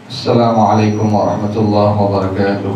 Assalamualaikum warahmatullahi wabarakatuh.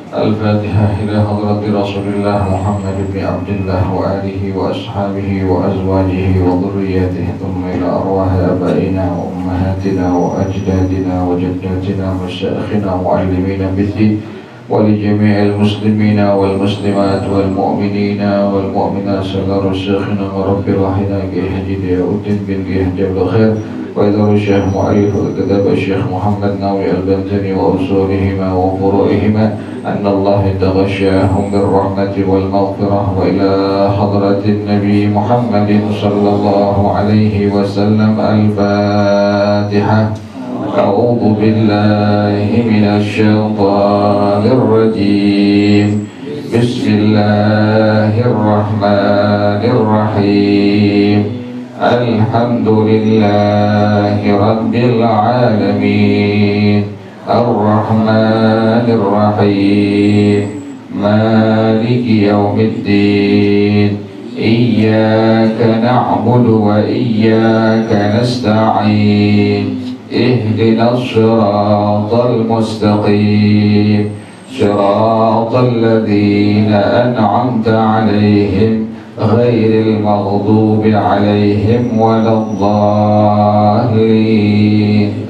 Al-Fatihah ila hadrati Rasulillah Muhammad ibn Abdullah wa alihi wa ashabihi wa azwajihi wa dhurriyyatihi thumma ila arwahi abaina wa ummahatina wa ajdadina wa jaddatina wa syakhina wa muallimina biddin wa li jami'il muslimina wal muslimat wal mu'minina wal mu'minat sallallahu syakhina wa rabbi rahina gihajid ya udin bin gihajid khair وإذا الشيخ مؤلف الكتاب الشيخ محمد ناوي البنزني وأصولهما وفروعهما أن الله تغشاهم بالرحمة والمغفرة وإلى حضرة النبي محمد صلى الله عليه وسلم الفاتحة. أعوذ بالله من الشيطان الرجيم. بسم الله الرحمن الرحيم. الحمد لله رب العالمين الرحمن الرحيم مالك يوم الدين إياك نعبد وإياك نستعين اهدنا الصراط المستقيم صراط الذين أنعمت عليهم غير المغضوب عليهم ولا الضالين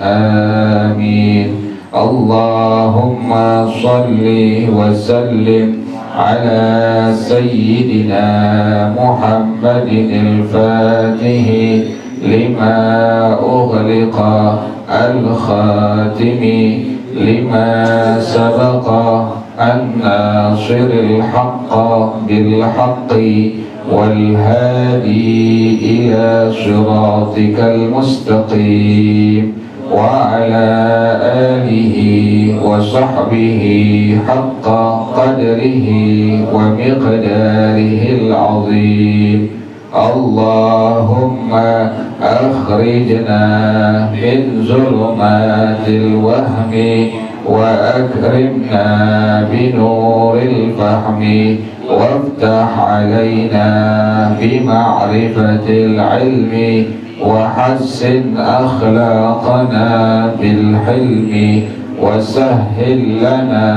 آمين. اللهم صل وسلم على سيدنا محمد الفاتح لما أغلق الخاتم لما سبق الناصر الحق بالحق والهادي إلى صراطك المستقيم وعلى آله وصحبه حق قدره ومقداره العظيم. اللهم أخرجنا من ظلمات الوهم وأكرمنا بنور الفهم وافتح علينا بمعرفة العلم وحسن أخلاقنا بالحلم وسهل لنا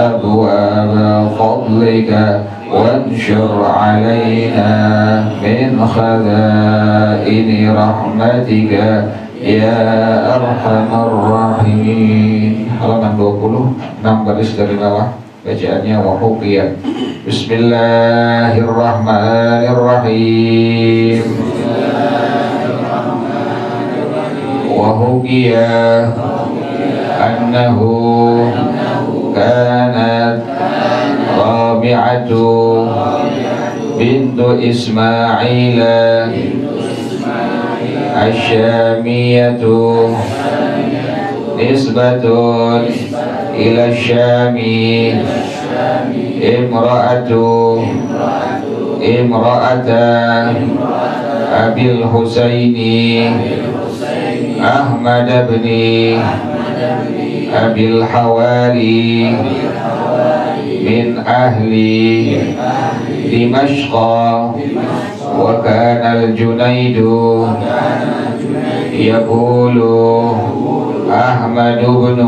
أبواب فضلك وانشر علينا من خزائن رحمتك ya arhamar rahimin. Halaman 20, 6 baris dari bawah. Bacaannya wahuqiyah. Bismillahirrahmanirrahim. Wahuqiyah annahu kanat Rabi'atu bintu Ismaila Asyamiyatu nisbatun ila syami imra'ata Abil Husaini Ahmad bin Abil Hawari min ahli Dimashqa wa kana al-Junaidu yaqulu Ahmad bin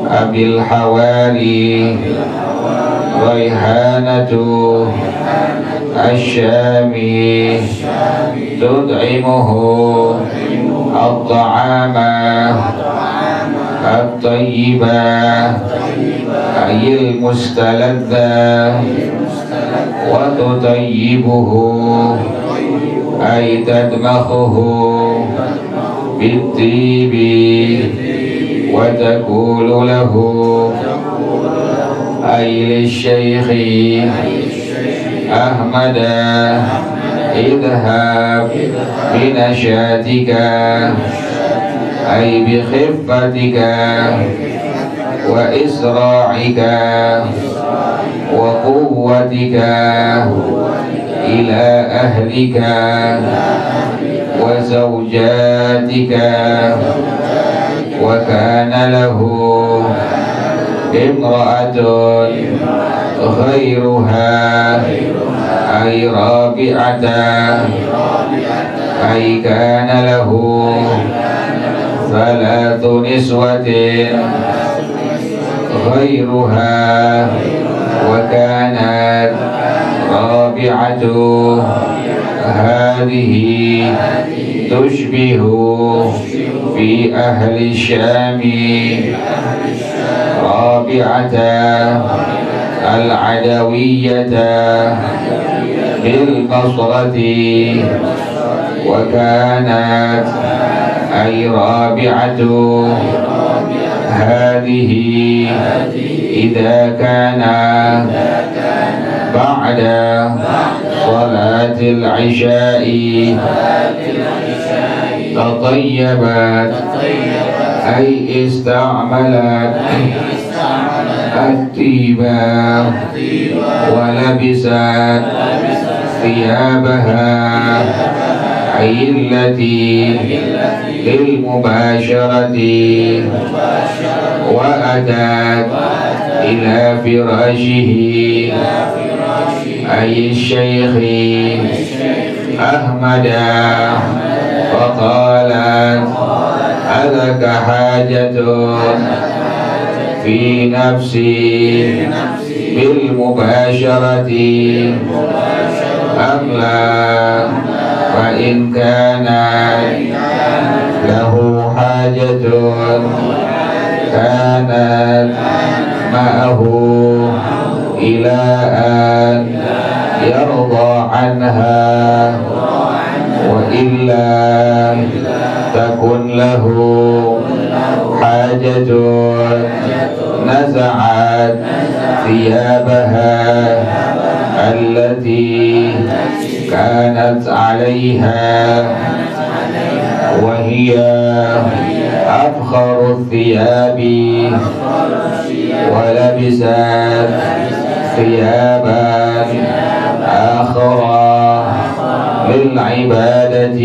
Abil Hawari Raihanatu Asyami tud'imuhu at-ta'ama at-tayyiba ayil mustaladza wa tutayyibuhu ay tadmakhuhu bit-tibi wa taqulu lahu ay lishaykhi Ahmada idhab binashatika ay bikhiffatika wa isra'ika wa quwwatika ila ahlika wa zawjatika wa kana lahu imra'atun ghairuha ay rabi'ata ay kana lahu ثلاث نسوة غيرها وكانت رابعة هذه تشبه في أهل الشام رابعة العدوية بالبصرة وكانت أي رابعة هذه إذا كان بعد صلاة العشاء تطيبت أي استعملت الطيبة ولبست ثيابها أي التي للمباشرة وأتت إلى فراشه أي الشيخ أحمد فقالت ألك حاجة في نفسي بالمباشرة أم لا فإن كان له حاجة كانت معه إلى أن يرضى عنها وإلا تكن له حاجة نزعت ثيابها التي كانت عليها وهي أفخر الثياب ولبست ثيابا آخرى للعبادة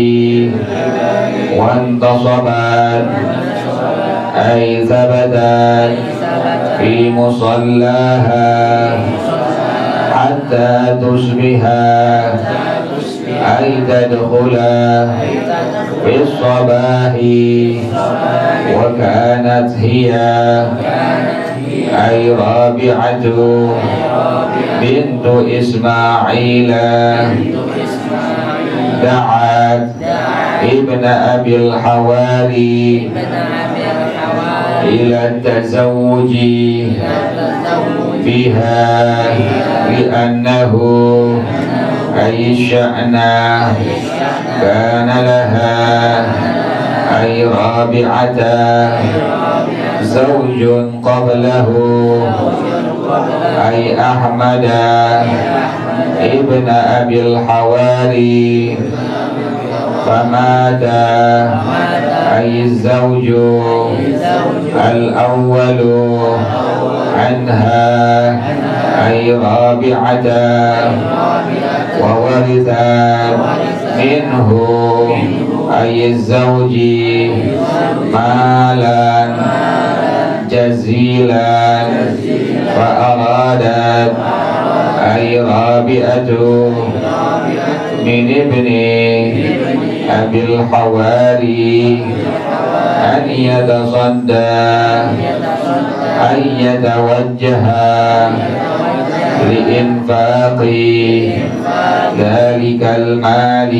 وانتصبت أي ثبتت في مصلاها حتى تصبح أي تدخل في الصباح وكانت هي أي رابعة بنت إسماعيل دعت ابن أبي الحواري إلى التزوج بها لأنه أي الشأن كان لها أي رابعة زوج قبله أي أحمد ابن أبي الحواري فمات أي الزوج الأول عنها أي رابعة وورث منه أي الزوج مالا جزيلا فأرادت أي رابعة من ابن أبي الحواري أن يتصدى أن يتوجه لإنفاق ذلك المال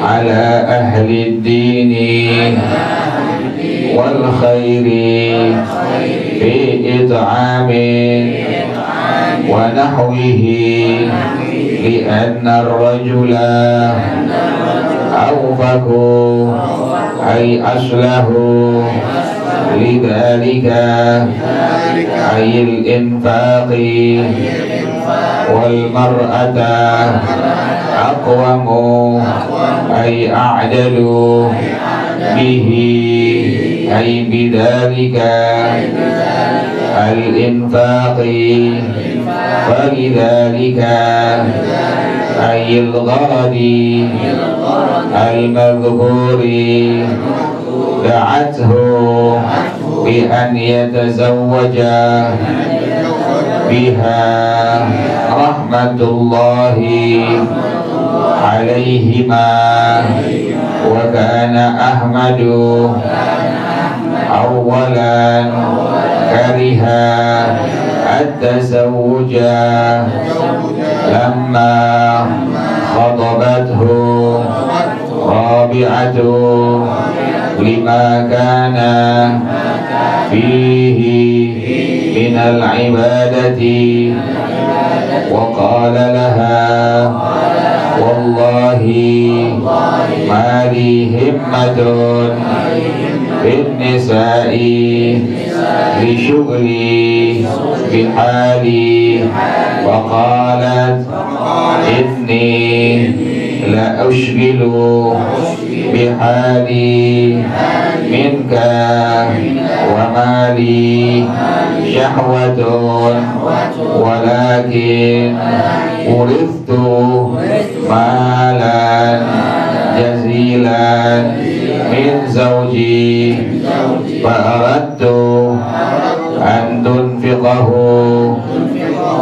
على أهل الدين والخير في إطعام ونحوه لأن الرجل أوفق أي أصله لذلك أي الإنفاق والمرأة أقوم أي أعدل به أي بذلك الإنفاق فلذلك أي الغرض المذكور دعته بأن يتزوج بها رحمة الله عليهما وكان أحمد أولا كره التزوج لما خطبته رابعة لما كان فيه من العبادة وقال لها والله ما لي همة بالنساء لشغلي بحالي وقالت إني لأشغل بحالي منك وما لي شهوة ولكن ورثت مالا جزيلا من زوجي فأردت أن تنفقه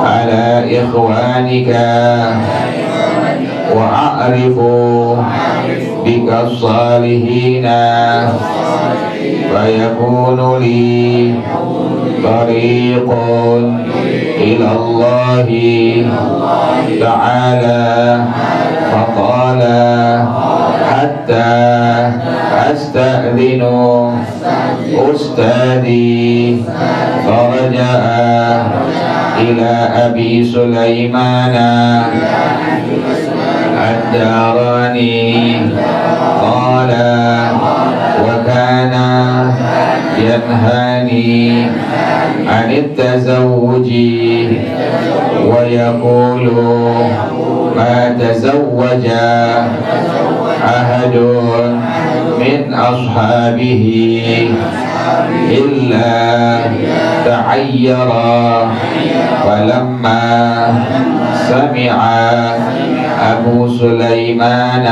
على إخوانك وأعرف بك الصالحين فيكون لي طريق إلى الله تعالى فقال حتى أستأذن أستاذي فرجع إلى أبي سليمان الداراني قال وكان ينهاني عن التزوج ويقول ما تزوج أحد من أصحابه إلا تعيرا فلما سمع أبو سليمان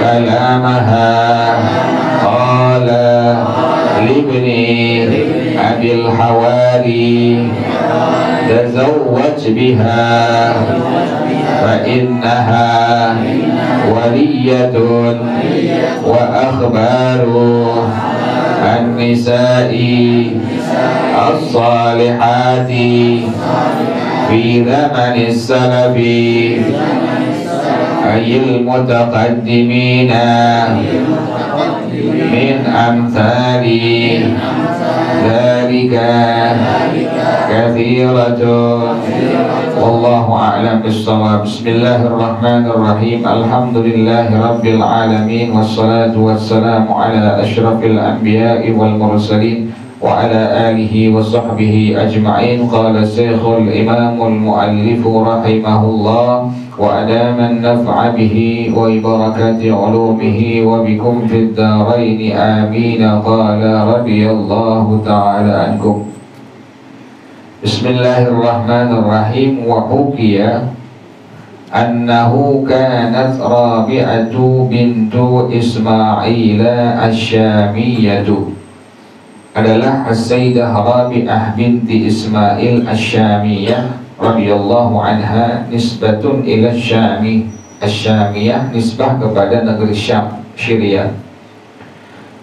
كلامها قال لابن أبي الحواري تزوج بها فإنها ولية وأخبار النساء الصالحات في زمن السلف أي المتقدمين من أمثال ذلك كثيرة والله أعلم بالصواب. بسم الله الرحمن الرحيم الحمد لله رب العالمين والصلاة والسلام على أشرف الأنبياء والمرسلين وعلى آله وصحبه أجمعين. قال الشيخ الإمام المؤلف رحمه الله وأدام النفع به وبركة علومه وبكم في الدارين آمين. قال رضي الله تعالى عنكم. بسم الله الرحمن الرحيم. وحكي أنه كانت رابعة بنت إسماعيل الشامية adalah As-Sayyidah Rabi'ah binti Ismail Asy-Syamiyah radhiyallahu anha nisbatun ila Syami. Asy-Syamiyah nisbah kepada negeri Syam, Syria.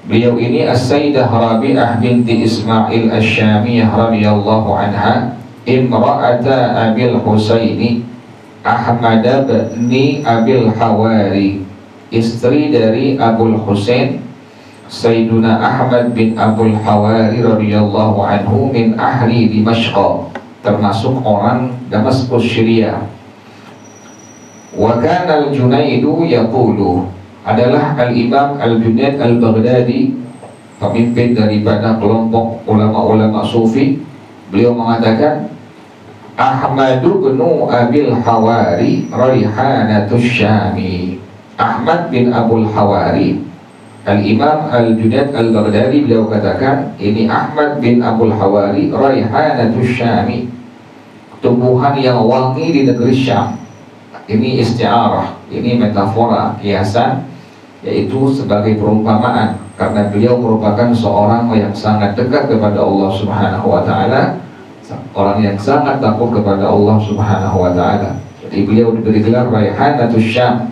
Beliau ini As-Sayyidah Rabi'ah binti Ismail Asy-Syamiyah radhiyallahu anha imra'ata Abil Husaini Ahmad bin Abil Hawari, istri dari Abul Husain Sayyiduna Ahmad bin Abul Hawari radhiyallahu anhu min ahli Dimashq, termasuk orang Damaskus, Syria. Wa kana al-Junaidu yaqulu, adalah Al-Imam Al-Junaid Al-Baghdadi, pemimpin daripada kelompok ulama-ulama sufi. Beliau mengatakan Ahmadu bin Abil Hawari Raihanatu Syami. Ahmad bin Abul Hawari, Al-Imam Al-Junaid Al-Baghdadi, beliau katakan ini Ahmad bin Abul Hawari Raihanatus Syami, tumbuhan yang wangi di negeri Syam. Ini isti'arah, ini metafora, kiasan, yaitu sebagai perumpamaan, karena beliau merupakan seorang yang sangat dekat kepada Allah Subhanahu wa ta'ala, orang yang sangat takut kepada Allah Subhanahu wa ta'ala. Jadi Jadi beliau diberi gelar Raihanatuz Syam,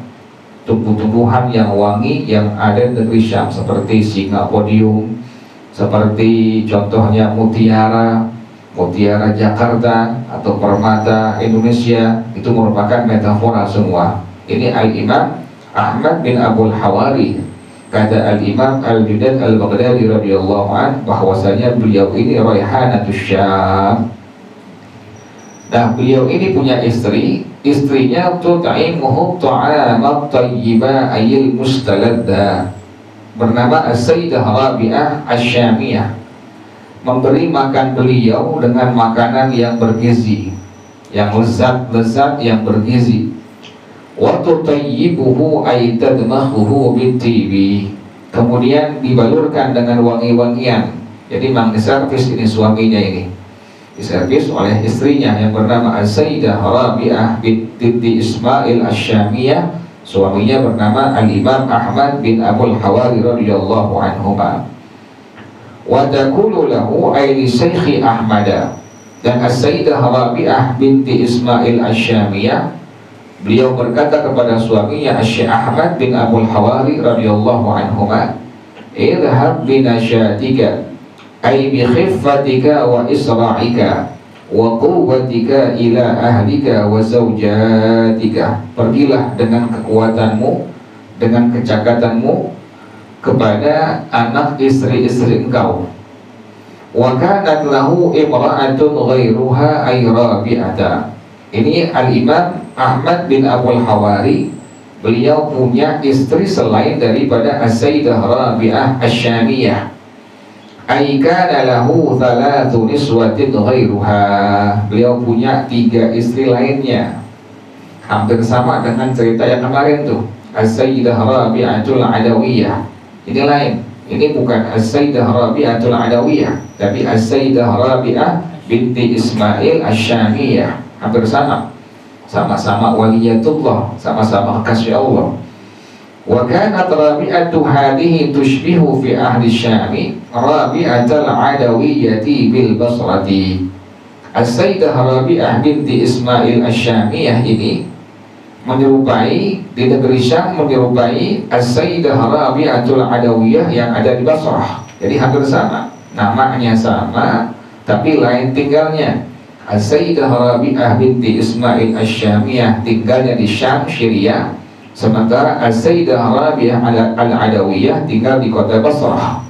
tumbuh-tumbuhan yang wangi yang ada di negeri Syam, seperti Singapodium, seperti contohnya mutiara Jakarta atau permata Indonesia. Itu merupakan metafora semua. Ini Al-Imam Ahmad bin Abul Hawari. Kata Al-Imam Al-Junaid Al-Baghdadi radhiyallahu an, bahwasanya beliau ini Raihanatuz Syam. Nah, beliau ini punya istri, istrinya tut'imuhu ta'amat tayyiba ayil mustaladda, bernama As-Sayyidah Rabi'ah Asy-Syamiyah, memberi makan beliau dengan makanan yang bergizi, yang lezat yang bergizi. Wa tutayyibuhu ay tadmahuhu bitibi, kemudian dibalurkan dengan wangi-wangian. Jadi mang diservis ini suaminya ini, diservis oleh istrinya yang bernama As-Sayyidah Rabi'ah binti Ismail Asy-Syamiyah. Suaminya bernama Al-Imam Ahmad bin Abul Hawari radhiyallahu anhuma. Wa taqulu lahu ay li Syekh Ahmad, dan As-Sayyidah Rabi'ah binti Ismail Asy-Syamiyah, beliau berkata kepada suaminya Syekh Ahmad bin Abul Hawari radhiyallahu anhuma, idhhab bi nasyatika ay bi khiffatika wa isra'ika wa quwwatika ila ahlika wa zawjatika, pergilah dengan kekuatanmu, dengan kecakatanmu kepada anak istri-istri engkau. Wa kanat lahu imra'atun ghairuha ay Rabi'ata. Ini Al-Imam Ahmad bin Abul Hawari, beliau punya istri selain daripada As-Sayyidah Rabi'ah Asy-Syamiyah. Ay kana lahu thalathu niswatin ghairuha. Beliau punya 3 istri lainnya. Hampir sama dengan cerita yang kemarin tuh, As-Sayyidah Rabi'atul Adawiyah. Ini lain. Ini bukan As-Sayyidah Rabi'atul Adawiyah, tapi As-Sayyidah Rabi'ah binti Ismail Asy-Syamiyah. Hampir sama, sama-sama waliyatullah, sama-sama kekasih Allah. Wa kanat Rabi'atu hadhihi tushbihu fi ahli Syami Rabi'atul Adawiyyati bil Basrati. As-Sayyidah Rabi'ah binti Ismail Asy-Syamiyah ini menyerupai, di negeri Syam menyerupai As-Sayyidah Rabi'atul Adawiyah yang ada di Basrah. Jadi hampir sama, namanya sama, tapi lain tinggalnya. As-Sayyidah Rabi'ah binti Ismail Asy-Syamiyah tinggalnya di Syam, Syria, sementara As-Sayyidah Rabi'ah Al-Adawiyah tinggal di kota Basrah.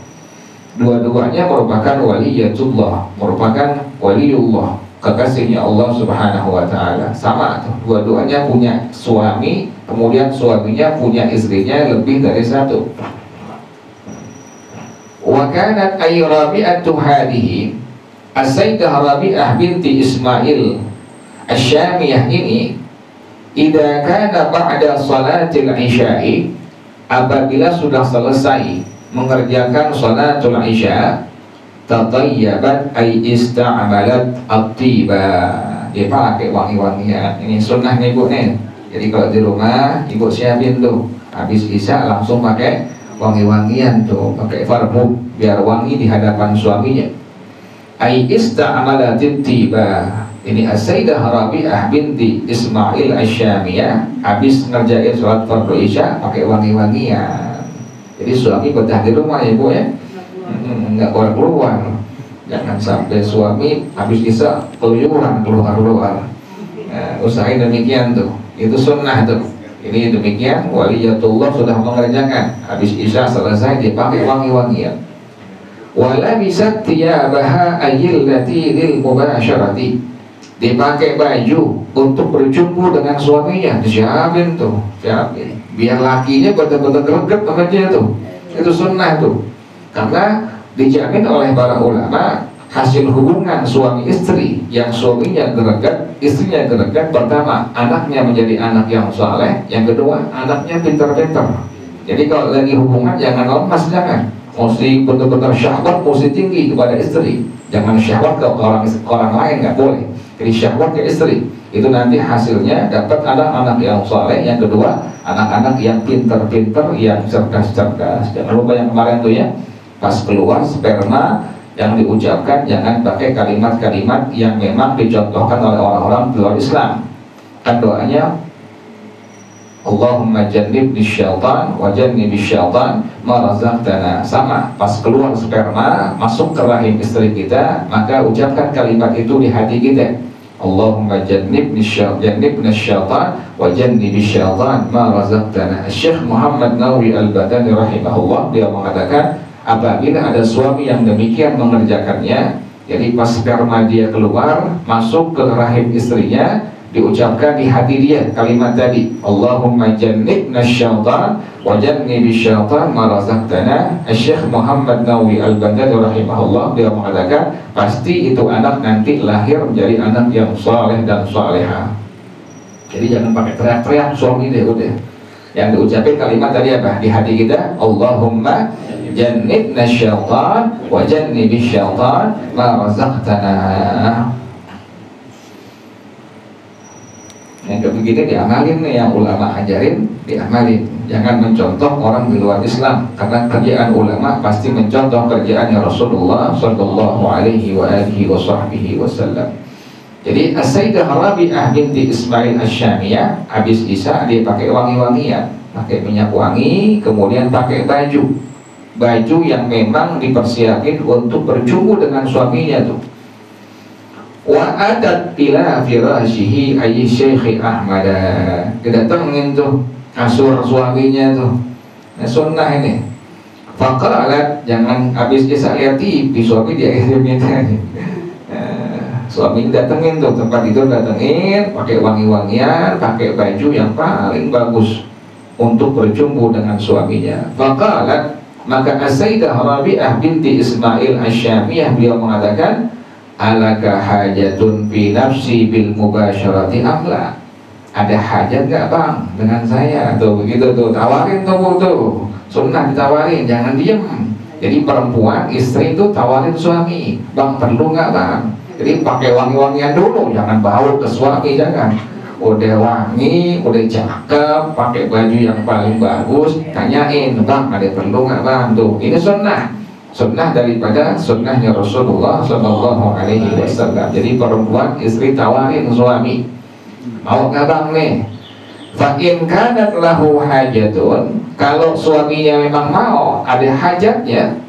Dua-duanya merupakan waliyatullah, merupakan waliullah, kekasihnya Allah Subhanahu wa ta'ala. Sama tuh, dua-duanya punya suami, kemudian suaminya punya istrinya lebih dari 1. Wa kanat ay Rabi'atu hadhihi, As-Sayyidah Rabi'ah binti Ismail Asy-Syamiyah ini, idza kana ba'da salatil isya'i, apabila sudah selesai mengerjakan salatul isya, tatayyabat ay ista'malat at-tiba, dia pakai wangi-wangian. Ini sunnah nih ibu nih. Jadi kalau di rumah ibu siapin tuh, habis isya langsung pakai wangi-wangian tuh, pakai parfum biar wangi di hadapan suaminya. Ay ista'malatit tiba. Ini As-Sayyidah Rabi'ah binti Ismail Asy-Syamiyah habis ngerjain sholat fardu isya pakai wangi-wangian. Jadi suami betah di rumah ya bu ya, nggak keluar-keluar. Jangan sampai suami habis isya keluyuran keluar-keluar. Usahain demikian tuh, itu sunnah tuh. Ini demikian, waliyatullah sudah mengerjakan, habis isya selesai dipakai wangi-wangian. Wala bisat thiyabaha ayyillati lil mubasyarati, dipakai baju untuk berjumpa dengan suaminya, disiapin tuh, siapin biar lakinya betul-betul greget sama dia tuh. Itu sunnah tuh, karena dijamin oleh para ulama hasil hubungan suami istri yang suaminya greget, istrinya greget, pertama anaknya menjadi anak yang saleh, yang kedua anaknya pintar-pintar. Jadi kalau lagi hubungan jangan lemas, jangan, mesti benar-benar syahwat mesti tinggi kepada istri, jangan syahwat ke orang lain, nggak boleh. Jadi syahwat ke istri itu nanti hasilnya dapat anak-anak yang saleh, yang kedua anak-anak yang pintar-pintar, yang cerdas-cerdas. Jangan lupa yang kemarin tuh ya, pas keluar sperma yang diucapkan jangan pakai kalimat-kalimat yang memang dicontohkan oleh orang-orang di luar Islam. Kan doanya Allahumma jannibni syaitan wa jannibi syaitan ma razaqtana. Sama, pas keluar sperma masuk ke rahim istri kita, maka ucapkan kalimat itu di hati kita. Allahumma jannibni syaitan wa jannibi syaitan ma razaqtana. Syekh Muhammad Nawawi Al-Badani rahimahullah, dia mengatakan apabila ada suami yang demikian mengerjakannya, jadi pas sperma dia keluar masuk ke rahim istrinya, diucapkan di hati dia kalimat tadi, Allahumma jannibna syaitan wa jannibi syaitan ma razaqtana. Syekh Muhammad Nawawi Al-Badani rahimahullah, dia mengatakan pasti itu anak nanti lahir menjadi anak yang saleh dan salehah. Jadi jangan pakai teriak-teriak suami deh, udah. Yang diucapin kalimat tadi apa? Di hati kita, Allahumma jannibna syaitan wa jannibi syaitan ma razaqtana. Yang kayak begini diamalin nih, yang ulama ajarin diamalin. Jangan mencontoh orang di luar Islam, karena kerjaan ulama pasti mencontoh kerjaannya Rasulullah Sallallahu Alaihi Wasallam. Jadi As-Sayyidah Rabi'ah binti Ismail Asy-Syamiyah habis Isya dia pakai wangi-wangian, pakai minyak wangi, kemudian pakai baju yang memang dipersiapkan untuk berjumpa dengan suaminya tuh. Wa adat ila firashihi ayy Syekh Ahmad. Kedatengin tuh kasur suaminya tuh. Nah, sunnah ini. Faqalat, jangan habis Isya lihat TV, suami dia minta. Suami datengin tuh tempat tidur, datengin, pakai wangi-wangian, pakai baju yang paling bagus untuk berjumpa dengan suaminya. Faqalat, maka As-Sayyidah Rabi'ah binti Ismail Asy-Syamiyah beliau mengatakan, alaka hajatun fi nafsi bil mubasyarati amla. Ada hajat gak bang dengan saya? Tuh begitu tuh, tawarin tuh. Sunnah ditawarin, jangan diem. Jadi perempuan, istri itu tawarin suami, bang perlu gak bang? Jadi pakai wangi-wangian dulu, jangan bau ke suami, jangan. Udah wangi, udah cakep, pakai baju yang paling bagus, tanyain, bang ada perlu gak bang? Tuh, ini sunnah. Sunnah daripada sunnahnya Rasulullah Sallallahu Alaihi Wasallam. Jadi perempuan, istri tawarin suami, mau nggak bang nih? Fa in kanat lahu hajatun, kalau suaminya memang mau, ada hajatnya,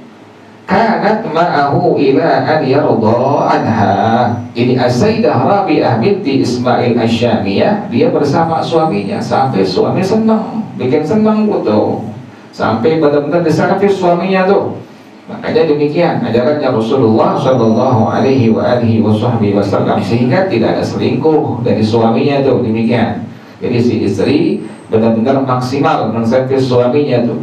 kanat ma'ahu ila an yarda anha. Ini As-Sayyidah Rabi'ah binti Ismail Asy-Syamiyah, dia bersama suaminya sampai suami senang, bikin senang gitu, sampai benar-benar diservis suaminya tuh. Makanya demikian ajarannya Rasulullah Sallallahu Alaihi Wasallam, sehingga tidak ada selingkuh dari suaminya tuh, demikian. Jadi si istri benar-benar maksimal menservis suaminya tuh.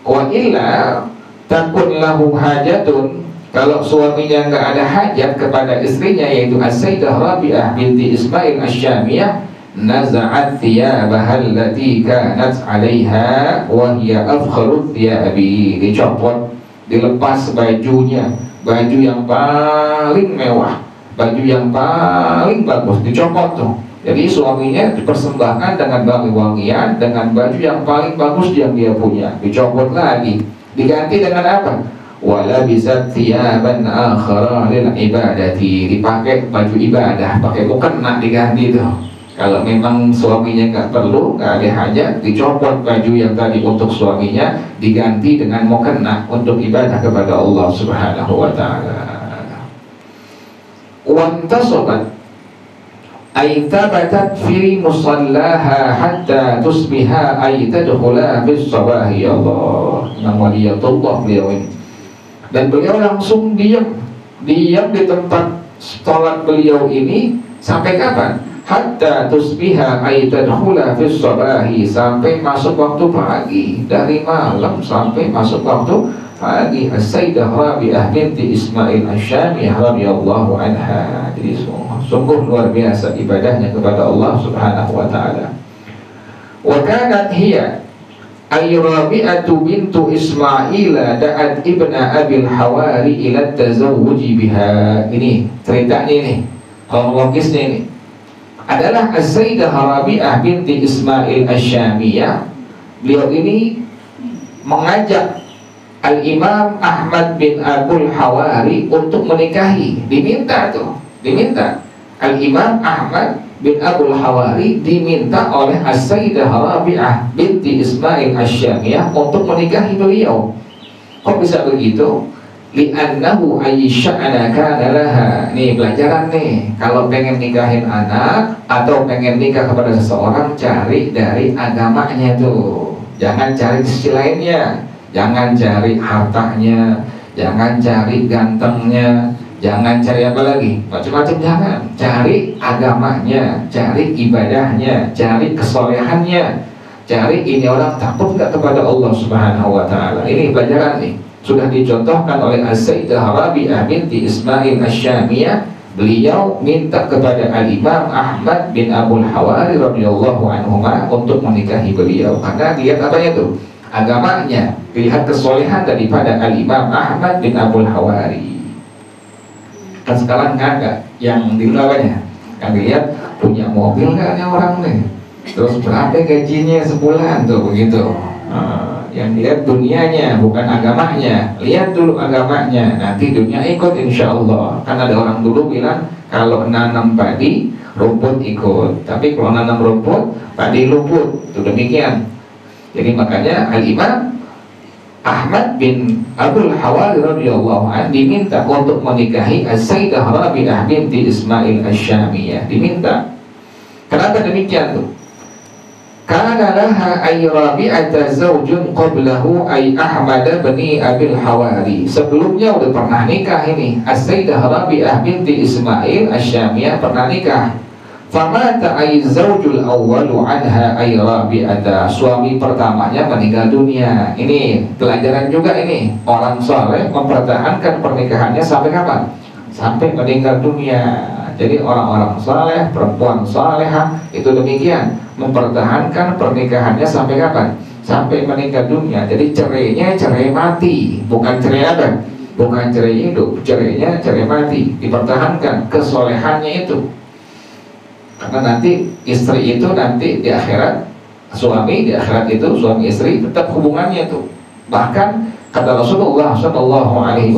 Wa illa takun lahu hajatun, kalau suaminya nggak ada hajat kepada istrinya, yaitu As-Sayyidah Rabi'ah binti Ismail Asy-Syamiyah, naza'at thiyabaha allati kanat 'alaiha wa hiya afkharu thiyabi, dicopot, dilepas bajunya, baju yang paling mewah, baju yang paling bagus, dicopot tuh. Jadi suaminya dipersembahkan dengan wangi-wangian, dengan baju yang paling bagus yang dia punya, dicopot lagi, diganti dengan apa? Wala bisa thiyaban akhara lil ibadati, dipakai baju ibadah, pakai mukena, diganti tuh. Kalau memang suaminya nggak perlu, nggak ada hajat, dicopot baju yang tadi untuk suaminya, diganti dengan mukena untuk ibadah kepada Allah Subhanahu wa Ta'ala. Wantasobat ay tabatat fi musallaha hatta tusbiha ay tadkhula bis sabahi. Allah, Imam Waliyatullah beliau ini, dan beliau langsung diam di tempat sholat beliau ini sampai kapan? Hatta tusbiha ay tadkhula fis sabahi, sampai masuk waktu pagi, dari malam sampai masuk waktu pagi. As-Sayyidah Rabi'ah binti Ismail Asy-Syamiyah radhiyallahu anha. Jadi sungguh luar biasa ibadahnya kepada Allah Subhanahu wa Ta'ala. Wa kanat hiya ay Rabi'atu bintu Ismail da'at ibna Abil Hawari ila tazawwuji biha. Ini ceritanya ini, kronologisnya ini adalah As-Sayyidah Rabi'ah binti Ismail Asy-Syamiyah. Beliau ini mengajak Al-Imam Ahmad bin Abul Hawari untuk menikahi. Diminta Al-Imam Ahmad bin Abul Hawari diminta oleh As-Sayyidah Rabi'ah binti Ismail Asyamiyah untuk menikahi beliau. Kok bisa begitu? Li'annahu ayyisha'ana kana laha. Nih pelajaran nih, kalau pengen nikahin anak atau pengen nikah kepada seseorang, cari dari agamanya tuh. Jangan cari sisi lainnya. Jangan cari hartanya, jangan cari gantengnya, jangan cari apa lagi, macam-macam. Jangan, cari agamanya, cari ibadahnya, cari kesolehannya, cari ini orang takut nggak kepada Allah Subhanahu Wa Taala. Ini pelajaran nih, sudah dicontohkan oleh As-Sayyidah Rabi'ah binti Ismail Asyamiyah. Beliau minta kepada Al-Imam Ahmad bin Abul Hawari radhiyallahu anhu untuk menikahi beliau, karena lihat apanya tuh, agamanya, lihat kesolehan daripada Al-Imam Ahmad bin Abul Hawari. Kan sekarang nggak yang dilawanya, kan lihat punya mobil nggak ada orang nih, terus berapa gajinya sebulan tuh begitu. Yang lihat dunianya bukan agamanya. Lihat dulu agamanya, nanti dunia ikut insya Allah. Kan ada orang dulu bilang kalau nanam padi rumput ikut, tapi kalau nanam rumput padi luput. Itu demikian. Jadi makanya Al-Imam Ahmad bin Abul Hawari radhiyallahu anhu diminta untuk menikahi As-Sayyidah Rabi'ah binti Ismail Asyamiyah. Diminta. Kenapa demikian tuh? Karena laha ay Rabi'ata zawjun qablahu ay Ahmad bin Abil Hawari. Sebelumnya udah pernah nikah ini. As-Sayyidah Rabi'ah binti Ismail Asyamiyah pernah nikah. Famata ay zawjul awwalu anha ay Rabi'ata. Suami pertamanya meninggal dunia. Ini pelajaran juga ini. Orang saleh mempertahankan pernikahannya sampai kapan? Sampai meninggal dunia. Jadi orang-orang saleh, perempuan salehah itu demikian, mempertahankan pernikahannya sampai kapan? Sampai meninggal dunia. Jadi cerainya cerai mati, bukan cerai apa? Bukan cerai hidup, cerainya cerai mati. Dipertahankan kesolehannya itu. Karena nanti istri itu nanti di akhirat, suami di akhirat itu suami istri tetap hubungannya itu. Bahkan kata Rasulullah SAW,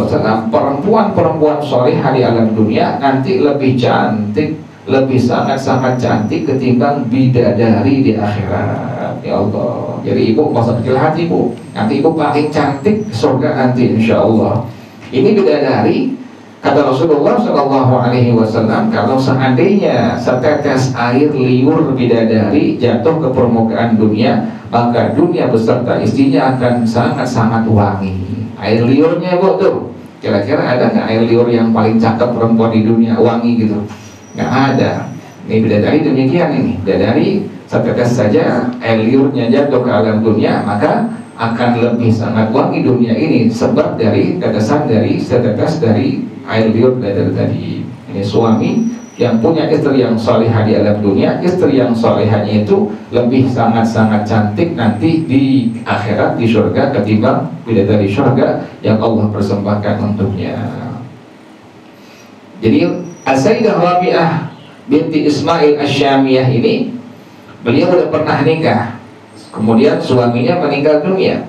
perempuan-perempuan solehah di alam dunia nanti lebih cantik, lebih sangat-sangat cantik ketimbang bidadari di akhirat. Ya Allah. Jadi ibu nggak usah kecil hati bu. Nanti ibu paling cantik surga nanti insya Allah. Ini bidadari. Kata Rasulullah SAW, kalau seandainya setetes air liur bidadari jatuh ke permukaan dunia, maka dunia beserta istrinya akan sangat-sangat wangi. Air liurnya bu tuh, kira-kira ada nggak air liur yang paling cakep perempuan di dunia wangi gitu? Nggak ada. Ini bidadari demikian ini. Bidadari setetes saja air liurnya jatuh ke alam dunia, maka akan lebih sangat wangi dunia ini sebab dari tetesan dari setetes dari air liur bidadari tadi. Ini suami yang punya istri yang salihah di alam dunia, istri yang salihahnya itu lebih sangat-sangat cantik nanti di akhirat di surga ketimbang bidadari surga yang Allah persembahkan untuknya. Jadi As-Sayyidah Rabi'ah binti Ismail Asyamiyah ini, beliau sudah pernah nikah, kemudian suaminya meninggal dunia.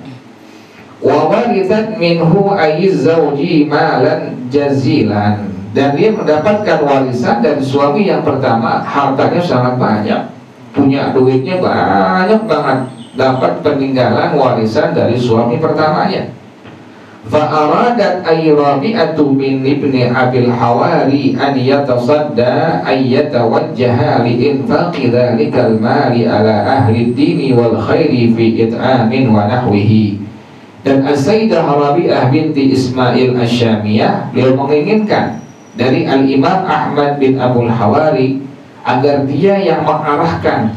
Wa warithat minhu ayyiz zawji malan jazilan, dan dia mendapatkan warisan dari suami yang pertama, hartanya sangat banyak, punya duitnya banyak banget, dapat peninggalan warisan dari suami pertamanya. Fa'aradat ay Rabi'atu min ibni Abil Hawari an yatasadda ay yatawajjaha li infaqi dhalikal mali ala ahli dini wal khairi fi it'amin wa nahwihi. Dan As-Sayyidah Rabi'ah binti Ismail Asyamiyah, beliau menginginkan dari Al-Imam Ahmad bin Abul Hawari agar dia yang mengarahkan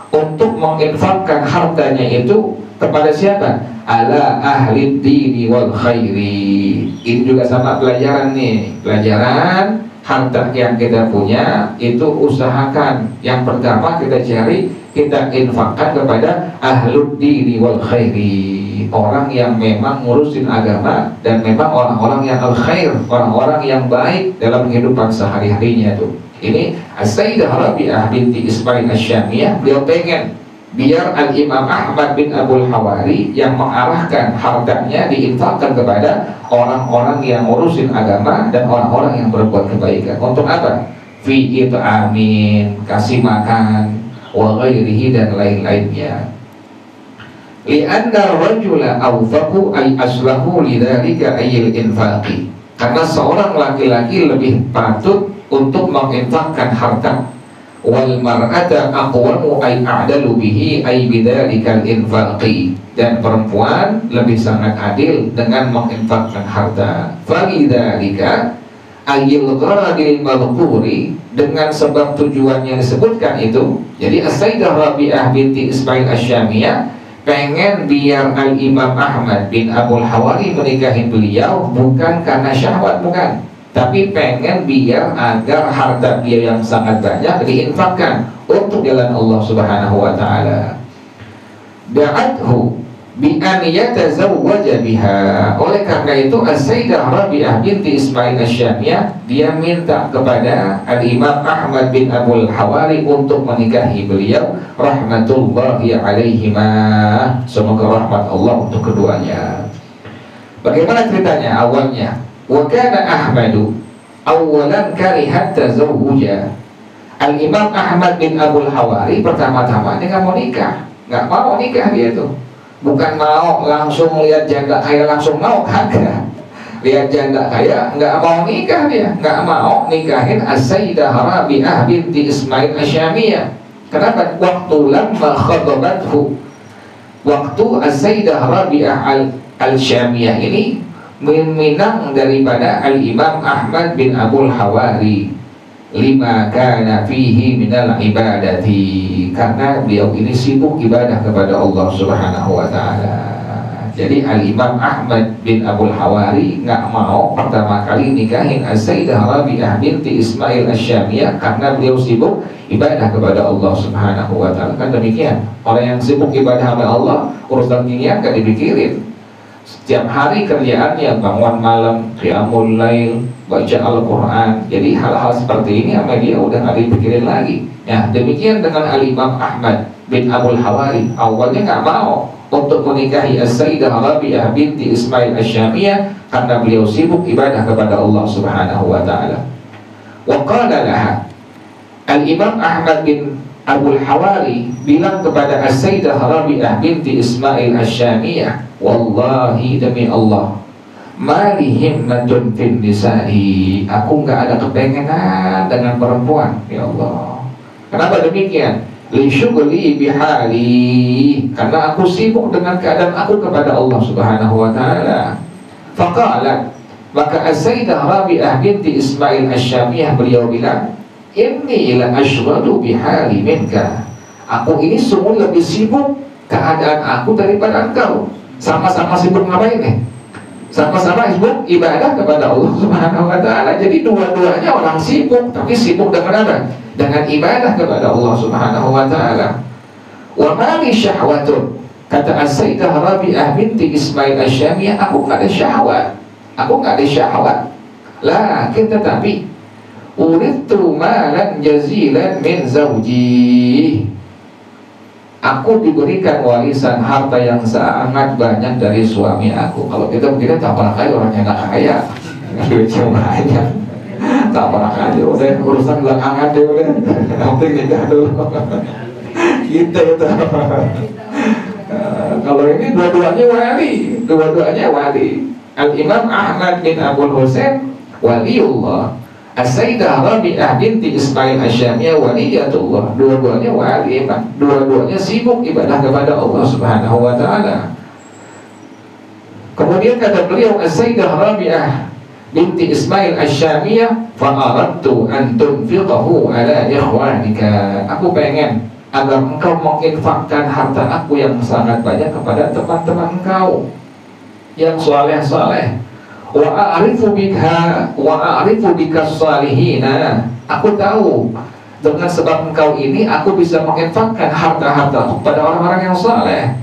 untuk menginfakkan hartanya itu kepada siapa? Ala ahli dini wal khairi. Ini juga sama pelajaran nih. Pelajaran harta yang kita punya itu usahakan. Yang pertama kita cari, kita infakkan kepada ahli dini wal khairi. Orang yang memang ngurusin agama dan memang orang-orang yang al-khair, orang-orang yang baik dalam kehidupan sehari-harinya tuh. Ini As-Sayyidah Rabi'ah binti Ismail Asyamiyah, beliau pengen biar Al-Imam Ahmad bin Abul Hawari yang mengarahkan hartanya diinfakkan kepada orang-orang yang ngurusin agama dan orang-orang yang berbuat kebaikan. Untuk apa? fi it'amin, kasih makan, wa ghairihi, dan lain-lainnya. Li'anna rajula awfaqu ay aslahu lidzalika ayil infaqi, karena seorang laki-laki lebih patut untuk menginfakkan harta. Wal mar'ata aqwamu ay a'dalu bihi ay bidzalikal infaqi, dan perempuan lebih sangat adil dengan menginfakkan harta. Fa lidzalika ayil gharadil madhkuri, dengan sebab tujuan yang disebutkan itu. Jadi As-Sayyidah Rabi'ah binti Ismail Asy-Syamiyah pengen biar Al-Imam Ahmad bin Abul Hawari menikahi beliau bukan karena syahwat, bukan, tapi pengen biar agar harta dia yang sangat banyak diinfakkan untuk jalan Allah Subhanahu wa taala. Da'athu bi an yatazawwaja biha. Oleh karena itu As-Sayyidah Rabi'ah binti Ismail Asy-Syamiyah dia minta kepada Al-Imam Ahmad bin Abul Hawari untuk menikahi beliau, rahmatullahi alaihima, semoga rahmat Allah untuk keduanya. Bagaimana ceritanya awalnya? Wa kana Ahmadu awalan karihat tazawwuja. Al-Imam Ahmad bin Abul Hawari pertama-tama dia nggak mau nikah, nggak mau nikah dia tuh. Bukan mau langsung lihat janda kaya langsung mau, kagak. Lihat janda kaya nggak mau nikah, dia nggak mau nikahin As-Sayyidah Rabi'ah binti Ismail Asy-Syamiyah. Kenapa? Waktu lamma khadabathu, waktu As-Sayyidah Rabi'ah Al-Syamiyah ini meminang daripada Al-Imam Ahmad bin Abul Hawari, lima kana fihi minal ibadati, karena beliau ini sibuk ibadah kepada Allah Subhanahu wa taala. Jadi Al-Imam Ahmad bin Abul Hawari nggak mau pertama kali nikahin As-Sayyidah Rabi'ah binti Ismail Asy-Syamiyah karena beliau sibuk ibadah kepada Allah Subhanahu wa taala. Kan demikian, orang yang sibuk ibadah kepada Allah, urusan dunia nggak dipikirin. Setiap hari kerjaannya bangun malam, qiyamul lail, baca Al-Quran. Jadi hal-hal seperti ini sama dia udah nggak dipikirin lagi. Ya, demikian dengan Al-Imam Ahmad bin Abul Hawari. Awalnya nggak mau untuk menikahi As-Sayyidah Rabi'ah binti Ismail Asy-Syamiyah karena beliau sibuk ibadah kepada Allah Subhanahu wa taala. Wa qala laha, Al-Imam Ahmad bin Abul Hawari bilang kepada As-Sayyidah Rabi'ah binti Ismail Asy-Syamiyah, wallahi demi Allah, mali himmatun fin nisa'i, aku nggak ada kepengenan dengan perempuan, ya Allah. Kenapa demikian? Li syughli bihali, karena aku sibuk dengan keadaan aku kepada Allah Subhanahu wa taala. Faqalat, maka As-Sayyidah Rabi'ah binti Ismail Asy-Syamiyah beliau bilang, inni la asyghadu bihali minka, aku ini sungguh lebih sibuk keadaan aku daripada engkau. Sama-sama sibuk ngapain nih? Sama-sama sibuk ibadah kepada Allah Subhanahu wa taala. Jadi dua-duanya orang sibuk, tapi sibuk dengan apa? Dengan ibadah kepada Allah Subhanahu wa taala. Wa ma li syahwatun, kata As-Sayyidah Rabi'ah binti Ismail Asy-Syamiyah, aku enggak ada syahwat. Aku enggak ada syahwat. Lakin tetapi uritu malan jazilan min zawji, aku diberikan warisan harta yang sangat banyak dari suami aku. Kalau kita mungkin tak pernah kaya, orangnya nggak kaya, duitnya banyak, tak pernah kaya, udah urusan belakangan deh, udah penting nikah dulu. Kita itu. Kalau ini dua-duanya wali, dua-duanya wali. Al-Imam Ahmad bin Abul Husain waliullah, As-Sayyidah Rabi'ah binti Ismail Asy-Syamiyah waliyatullah. Dua-duanya wali, dua-duanya sibuk ibadah kepada Allah Subhanahu wa taala. Kemudian kata beliau As-Sayyidah Rabi'ah binti Ismail Asy-Syamiyah, fa aradtu an tunfiqahu ala ikhwanika, aku pengen agar engkau menginfakkan harta aku yang sangat banyak kepada teman-teman engkau yang saleh-saleh. Wa a'rifu bika wa a'rifu bikas salihina, aku tahu dengan sebab engkau ini aku bisa menginfakkan harta-harta kepada orang-orang yang saleh.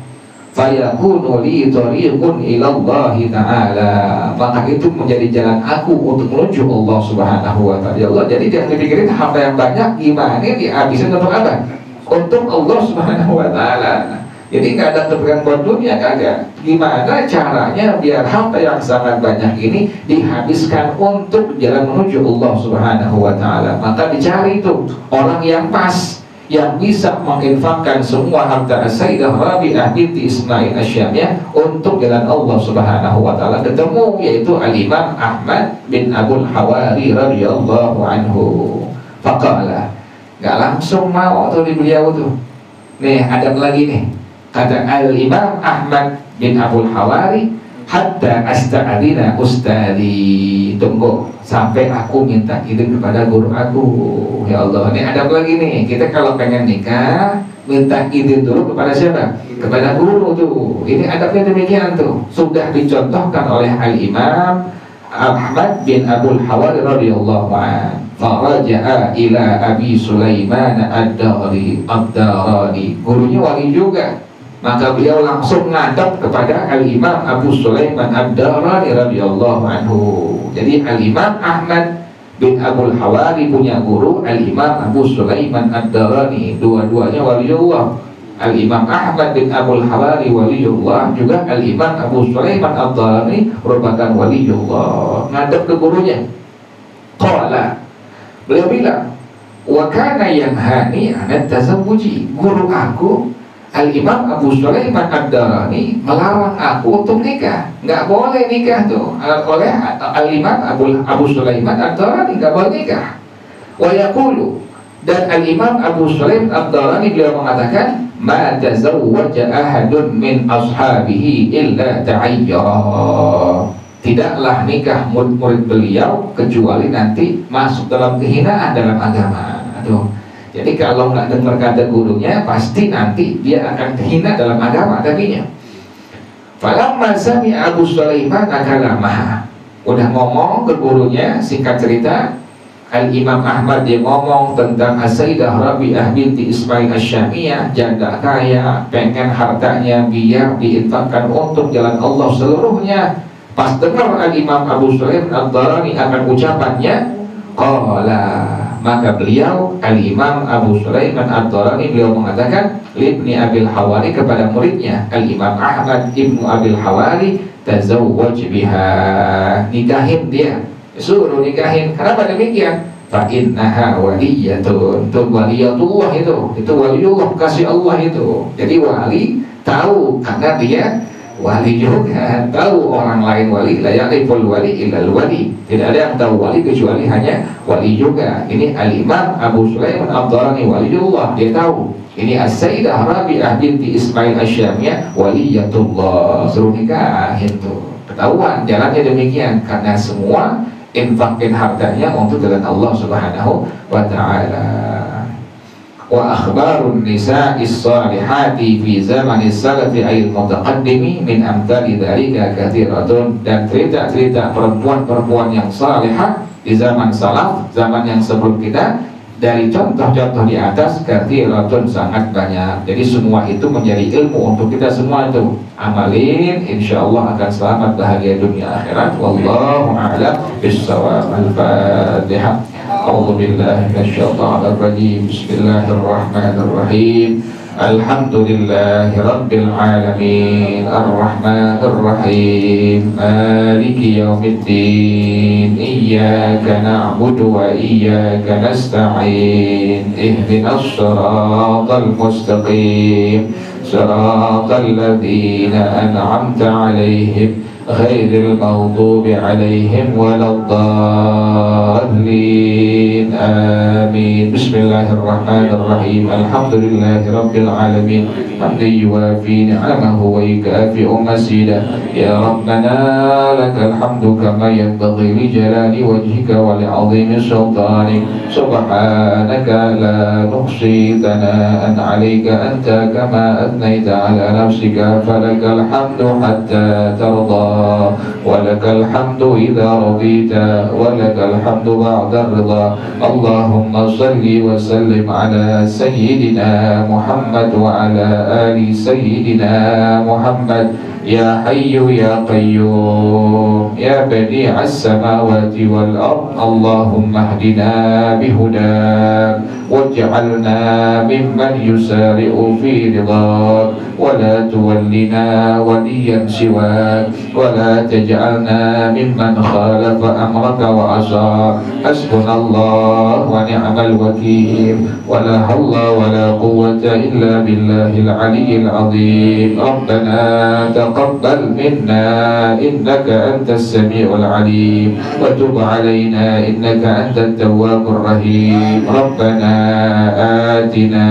Fayakunu li tariqun ila Allah taala, maka itu menjadi jalan aku untuk menuju Allah Subhanahu wa taala. Jadi jangan dipikirin harta yang banyak gimana dihabisin untuk apa? Untuk Allah Subhanahu wa taala. Jadi nggak ada kepentingan buat dunia, kagak. Gimana caranya biar harta yang sangat banyak ini dihabiskan untuk jalan menuju Allah Subhanahu wa Ta'ala? Maka dicari itu orang yang pas, yang bisa menginfakkan semua harta Sayyidah Rabi'ah binti Ismail Asyamiyah untuk jalan Allah Subhanahu wa Ta'ala. Ketemu yaitu Al-Imam Ahmad bin Abul Hawari radhiyallahu anhu. Faqala, nggak langsung mau tuh di beliau tuh. Nih ada lagi nih, kata Al-Imam Ahmad bin Abul Hawari, hatta asta'adina ustadi, tunggu sampai aku minta izin kepada guru aku. Ya Allah, ini ada lagi nih, kita kalau pengen nikah minta izin dulu kepada siapa? Kepada guru tuh. Ini adabnya demikian tuh, sudah dicontohkan oleh Al-Imam Ahmad bin Abul Hawari radhiyallahu anhu. Faraja'a ila Abi Sulaiman ad-Darani, gurunya wali juga. Maka beliau langsung ngadap kepada Al-Imam Abu Sulaiman ad-Darani radhiyallahu anhu. Jadi Al-Imam Ahmad bin Abul Hawari punya guru Al-Imam Abu Sulaiman ad-Darani, dua-duanya waliullah. Al-Imam Ahmad bin Abul Hawari waliullah, juga Al-Imam Abu Sulaiman ad-Darani merupakan waliullah. Ngadap ke gurunya. Qala, beliau bilang, wa kana yanhani an tazawuji, guru aku Al-Imam Abu Sulaiman ad-Darani melarang aku untuk nikah. Nggak boleh nikah tuh oleh Al-Imam Abu Sulaiman ad-Darani, nggak boleh nikah. Wa yaqulu, dan Al-Imam Abu Sulaiman ad-Darani beliau mengatakan, ma tazawwaja ahadun min ashabihi illa ta'ayyara, tidaklah nikah murid-murid beliau kecuali nanti masuk dalam kehinaan dalam agama. Aduh. Jadi kalau nggak dengar kata gurunya, pasti nanti dia akan terhina dalam agama tadinya. Falamma sami'a Abu Sulaiman kalamah, udah ngomong ke gurunya, singkat cerita, Al-Imam Ahmad dia ngomong tentang As-Sayyidah Rabi'ah binti Ismail Asyamiyah, janda kaya, pengen hartanya biar diinfakkan untuk jalan Allah seluruhnya. Pas dengar Al-Imam Abu Sulaiman ad-Darani akan ucapannya, qala, maka beliau Al-Imam Abu Sulaiman ad-Darani beliau mengatakan libni Abil Hawari kepada muridnya Al-Imam Ahmad ibnu Abil Hawari, tazawwaj biha, nikahin dia, suruh nikahin. Kenapa demikian? Fa innaha waliyatun, itu waliyatullah, itu waliullah, kasih Allah itu. Jadi wali tahu karena dia wali juga, tahu orang lain wali, la ya'riful wali illal wali, tidak ada yang tahu wali kecuali hanya wali juga. Ini Al-Imam Abu Sulaiman ad-Darani waliullah, dia tahu. Ini As-Sayyidah Rabi'ah binti Ismail Asyamiyah waliyatullah, suruh nikahin tuh. Ketahuan jalannya demikian, karena semua infakin hartanya untuk jalan Allah Subhanahu wa Ta'ala. Wa akhbarun nisa'is salihati fi zamani salafi ayil mutaqaddimi min amthali dzalika katsiratun, dan cerita-cerita perempuan-perempuan yang salihah di zaman salaf, zaman yang sebelum kita, dari contoh-contoh di atas katsiratun, sangat banyak. Jadi semua itu menjadi ilmu untuk kita semua itu. Amalin, insyaallah akan selamat bahagia dunia akhirat. Wallahu a'lam bissawab. Al-Fatihah. A'udzu billahi minasyaitonir rajim. Bismillahirrahmanirrahim. Alhamdulillahi rabbil alamin, arrahmanir rahim, maliki yaumiddin, iyyaka na'budu wa iyyaka nasta'in, ihdinas siratal mustaqim, siratal ladzina an'amta 'alaihim ghairil maghdubi 'alaihim waladdallin. Amin. Bismillahirrahmanirrahim. Alhamdulillahi rabbil alamin, hamdan yuwafi ni'amahu wa yukafi'u masidah. Ya Rabbana lakal hamdu kama yanbaghi li jalali wajhika wa li 'azimi sultanik. Subhanaka la nuhsi thana'an 'alaika anta kama athnayta 'ala nafsika, falakal hamdu hatta tarda ولك الحمد إذا رضيت ولك الحمد بعد الرضا. اللهم صل وسلم على سيدنا محمد وعلى آل سيدنا محمد. يا حي يا قيوم يا بديع السماوات والأرض اللهم اهدنا بهداك واجعلنا ممن يسارع في رضاك ولا تولنا وليا سواك ولا تجعلنا ممن خالف أمرك وعصاك. حسبنا الله ونعم الوكيل ولا حول ولا قوة إلا بالله العلي العظيم. ربنا تقبل منا إنك أنت السميع العليم وتب علينا إنك أنت التواب الرحيم. ربنا آتنا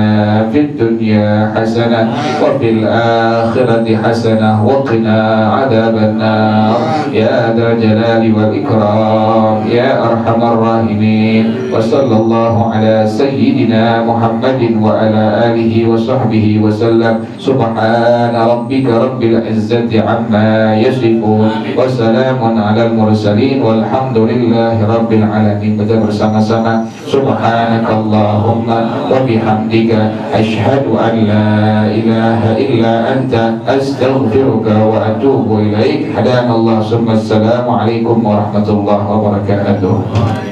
في الدنيا حسنة وفي الآخرة حسنة وقنا عذاب النار يا ذا الجلال والإكرام يا أرحم الراحمين. وصلى الله على سيدنا محمد وعلى آله وصحبه وسلم. سبحان ربك رب العزة عما يصفون وسلام على المرسلين والحمد لله رب العالمين. Kita bersama-sama subhanakallahumma wa bihamdika asyhadu an la ilaha illa anta astaghfiruka wa atubu ilaik. Hadanallah summa assalamu alaikum warahmatullahi wabarakatuh.